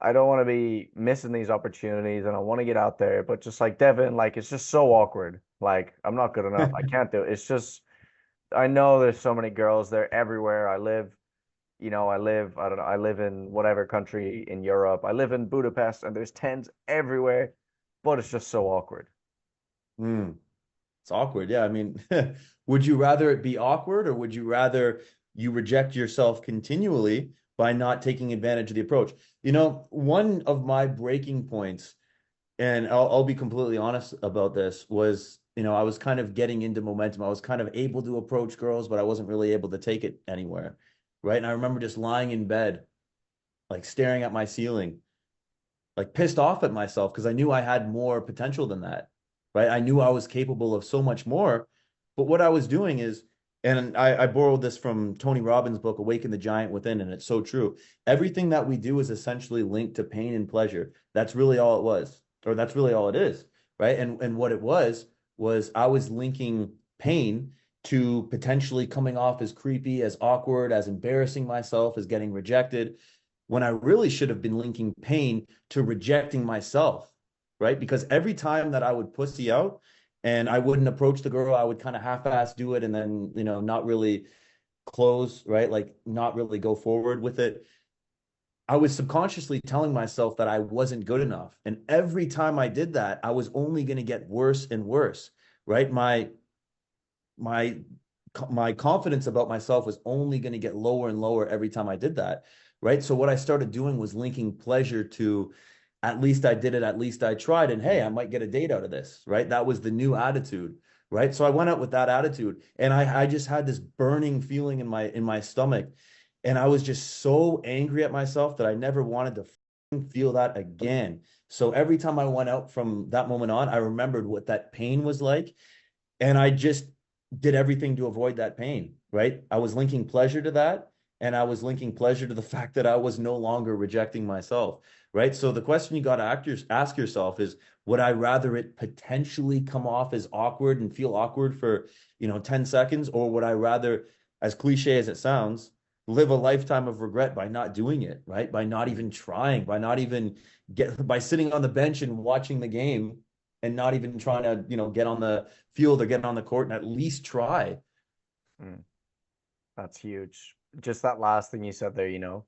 I don't want to be missing these opportunities and I want to get out there, but just like Devin, like it's just so awkward. Like I'm not good enough. I can't do it. It's just I know there's so many girls. They're everywhere. I don't know, I live in whatever country in Europe. I live in Budapest and there's tens everywhere, but it's just so awkward. Hmm. It's awkward. Yeah. I mean, would you rather it be awkward or would you rather you reject yourself continually by not taking advantage of the approach? One of my breaking points, and I'll be completely honest about this, was, I was kind of getting into momentum. I was kind of able to approach girls, but I wasn't really able to take it anywhere. Right. And I remember just lying in bed, like staring at my ceiling, like pissed off at myself because I knew I had more potential than that. Right. I knew I was capable of so much more. But what I was doing is, and I borrowed this from Tony Robbins' book, Awaken the Giant Within, and it's so true. Everything that we do is essentially linked to pain and pleasure. That's really all it was, or that's really all it is. Right. And what it was I was linking pain to potentially coming off as creepy, as awkward, as embarrassing myself, as getting rejected, when I really should have been linking pain to rejecting myself, right? Because every time that I would pussy out and I wouldn't approach the girl, I would kind of half-ass do it and then, not really close, right? Like not really go forward with it. I was subconsciously telling myself that I wasn't good enough. And every time I did that, I was only going to get worse and worse, right? My my confidence about myself was only going to get lower and lower every time I did that. Right. So what I started doing was linking pleasure to at least I did it, at least I tried, and hey, I might get a date out of this. Right. That was the new attitude. Right. So I went out with that attitude and I just had this burning feeling in my stomach. And I was just so angry at myself that I never wanted to feel that again. So every time I went out from that moment on, I remembered what that pain was like. And I just did everything to avoid that pain, right? I was linking pleasure to that. And I was linking pleasure to the fact that I was no longer rejecting myself, right? So the question you got to ask yourself is, would I rather it potentially come off as awkward and feel awkward for, 10 seconds? Or would I rather, as cliche as it sounds, live a lifetime of regret by not doing it, right? By not even trying, by not even by sitting on the bench and watching the game and not even trying to, get on the field or get on the court and at least try. Mm, that's huge. Just that last thing you said there,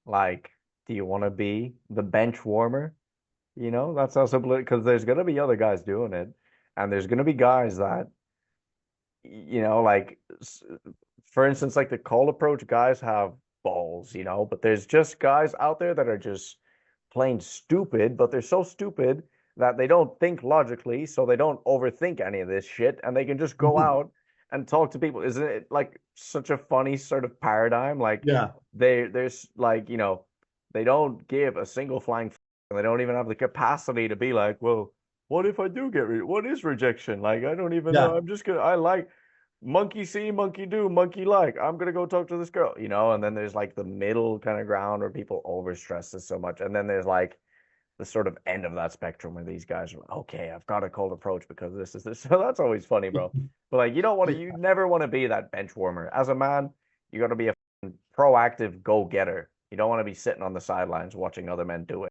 like, do you want to be the bench warmer? That's also because there's gonna be other guys doing it, and there's gonna be guys that, like, for instance, like the cold approach guys have balls, but there's just guys out there that are just plain stupid, but they're so stupid that they don't think logically, so they don't overthink any of this shit, and they can just go out and talk to people. Isn't it like such a funny sort of paradigm? Like Yeah. there's like, they don't give a single flying and they don't even have the capacity to be like, well, what if I do get what is rejection? Like I don't even know. Yeah. I'm just gonna I like monkey see, monkey do, monkey like. I'm gonna go talk to this girl, and then there's like the middle kind of ground where people overstress this so much. And then there's like the sort of end of that spectrum where these guys are like, okay, I've got a cold approach because this is this. So that's always funny, bro. But like you never want to be that bench warmer. As a man, you gotta be a proactive go-getter. You don't want to be sitting on the sidelines watching other men do it.